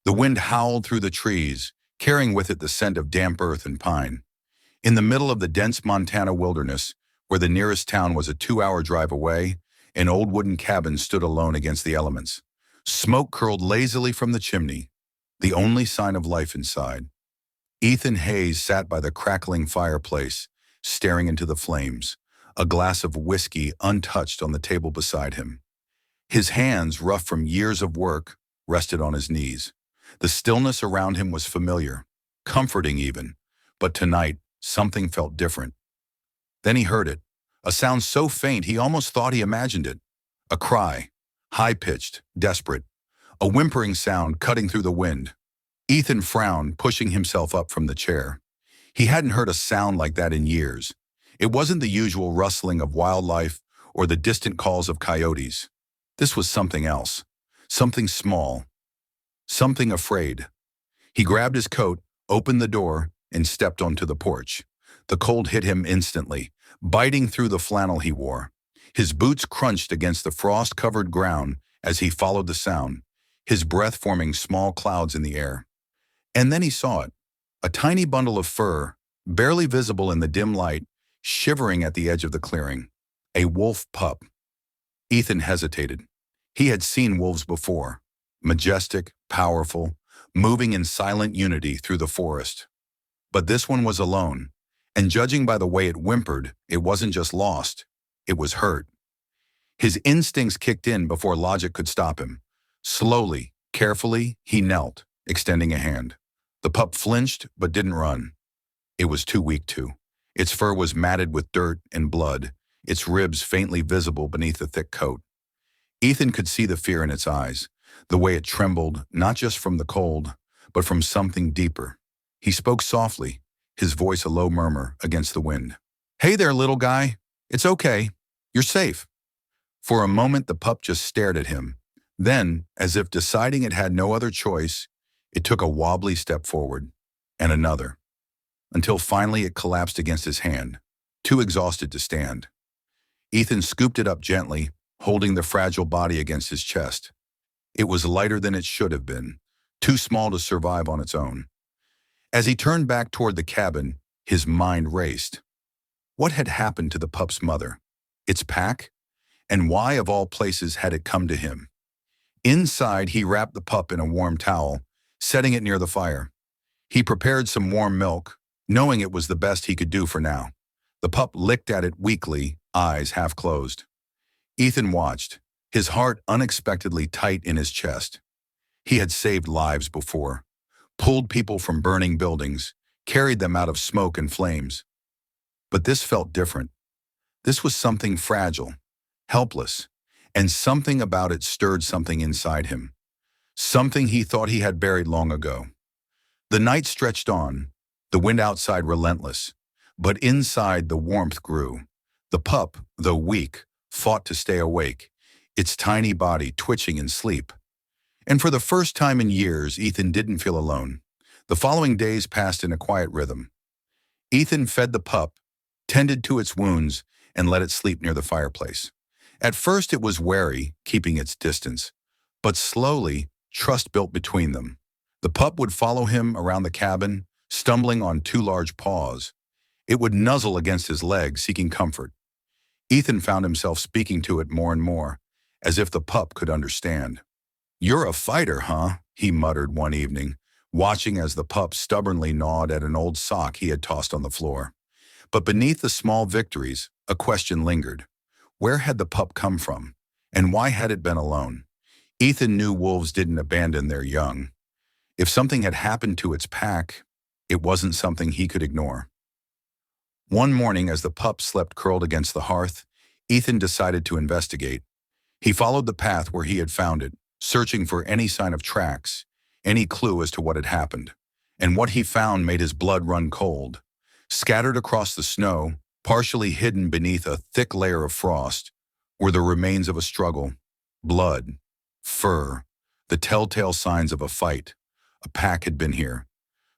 The wind howled through the trees, carrying with it the scent of damp earth and pine. In the middle of the dense Montana wilderness, where the nearest town was a 2-hour drive away, an old wooden cabin stood alone against the elements. Smoke curled lazily from the chimney, the only sign of life inside. Ethan Hayes sat by the crackling fireplace, staring into the flames, a glass of whiskey untouched on the table beside him. His hands, rough from years of work, rested on his knees. The stillness around him was familiar, comforting even, but tonight something felt different. Then he heard it, a sound so faint he almost thought he imagined it. A cry, high-pitched, desperate, a whimpering sound cutting through the wind. Ethan frowned, pushing himself up from the chair. He hadn't heard a sound like that in years. It wasn't the usual rustling of wildlife or the distant calls of coyotes. This was something else, something small, something afraid. He grabbed his coat, opened the door, and stepped onto the porch. The cold hit him instantly, biting through the flannel he wore. His boots crunched against the frost-covered ground as he followed the sound, his breath forming small clouds in the air. And then he saw it, a tiny bundle of fur, barely visible in the dim light, shivering at the edge of the clearing. A wolf pup. Ethan hesitated. He had seen wolves before, majestic, powerful, moving in silent unity through the forest. But this one was alone, and judging by the way it whimpered, it wasn't just lost, it was hurt. His instincts kicked in before logic could stop him. Slowly, carefully, he knelt, extending a hand. The pup flinched but didn't run. It was too weak to. Its fur was matted with dirt and blood, its ribs faintly visible beneath the thick coat. Ethan could see the fear in its eyes, the way it trembled, not just from the cold, but from something deeper. He spoke softly, his voice a low murmur against the wind. "Hey there, little guy. It's okay. You're safe." For a moment, the pup just stared at him. Then, as if deciding it had no other choice, it took a wobbly step forward, and another, until finally it collapsed against his hand, too exhausted to stand. Ethan scooped it up gently, holding the fragile body against his chest. It was lighter than it should have been, too small to survive on its own. As he turned back toward the cabin, his mind raced. What had happened to the pup's mother? Its pack? And why, of all places, had it come to him? Inside, he wrapped the pup in a warm towel, setting it near the fire. He prepared some warm milk, knowing it was the best he could do for now. The pup licked at it weakly, eyes half closed. Ethan watched, his heart unexpectedly tight in his chest. He had saved lives before, pulled people from burning buildings, carried them out of smoke and flames. But this felt different. This was something fragile, helpless, and something about it stirred something inside him. Something he thought he had buried long ago. The night stretched on, the wind outside relentless, but inside the warmth grew. The pup, though weak, fought to stay awake, its tiny body twitching in sleep. And for the first time in years, Ethan didn't feel alone. The following days passed in a quiet rhythm. Ethan fed the pup, tended to its wounds, and let it sleep near the fireplace. At first it was wary, keeping its distance, but slowly, trust built between them. The pup would follow him around the cabin, stumbling on 2 large paws. It would nuzzle against his legs, seeking comfort. Ethan found himself speaking to it more and more, as if the pup could understand. "You're a fighter, huh?" he muttered one evening, watching as the pup stubbornly gnawed at an old sock he had tossed on the floor. But beneath the small victories, a question lingered. Where had the pup come from? And why had it been alone? Ethan knew wolves didn't abandon their young. If something had happened to its pack, it wasn't something he could ignore. One morning, as the pup slept curled against the hearth, Ethan decided to investigate. He followed the path where he had found it, searching for any sign of tracks, any clue as to what had happened. And what he found made his blood run cold. Scattered across the snow, partially hidden beneath a thick layer of frost, were the remains of a struggle. Blood, fur, the telltale signs of a fight. A pack had been here,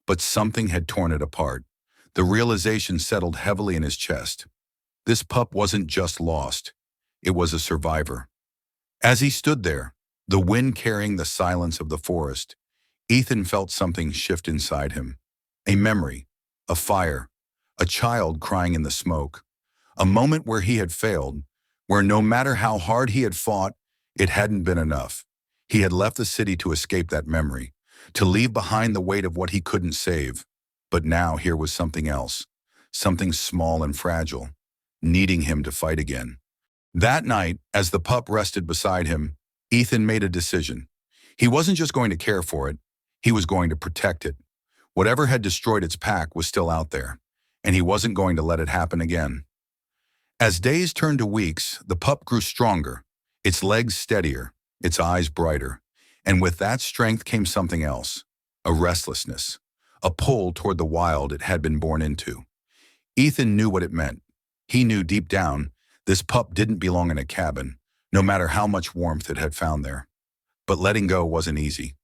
but something had torn it apart. The realization settled heavily in his chest. This pup wasn't just lost, it was a survivor. As he stood there, the wind carrying the silence of the forest, Ethan felt something shift inside him. A memory, a fire, a child crying in the smoke. A moment where he had failed, where no matter how hard he had fought, it hadn't been enough. He had left the city to escape that memory, to leave behind the weight of what he couldn't save. But now here was something else, something small and fragile, needing him to fight again. That night, as the pup rested beside him, Ethan made a decision. He wasn't just going to care for it, he was going to protect it. Whatever had destroyed its pack was still out there, and he wasn't going to let it happen again. As days turned to weeks, the pup grew stronger, its legs steadier, its eyes brighter. And with that strength came something else, a restlessness, a pull toward the wild it had been born into. Ethan knew what it meant. He knew deep down this pup didn't belong in a cabin, no matter how much warmth it had found there. But letting go wasn't easy.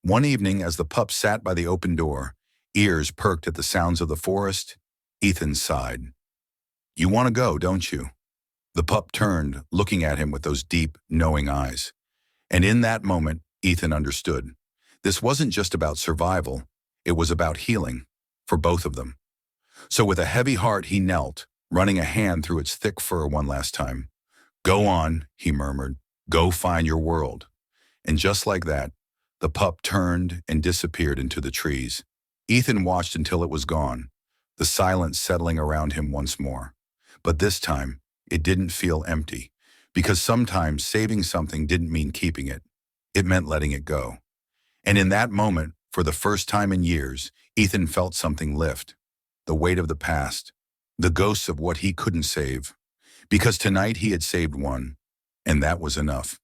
One evening, as the pup sat by the open door, ears perked at the sounds of the forest, Ethan sighed. "You want to go, don't you?" The pup turned, looking at him with those deep, knowing eyes. And in that moment, Ethan understood. This wasn't just about survival, it was about healing, for both of them. So with a heavy heart, he knelt, running a hand through its thick fur one last time. "Go on," he murmured. "Go find your world." And just like that, the pup turned and disappeared into the trees. Ethan watched until it was gone, the silence settling around him once more. But this time, it didn't feel empty, because sometimes saving something didn't mean keeping it. It meant letting it go. And in that moment, for the first time in years, Ethan felt something lift. The weight of the past, the ghosts of what he couldn't save. Because tonight he had saved one, and that was enough.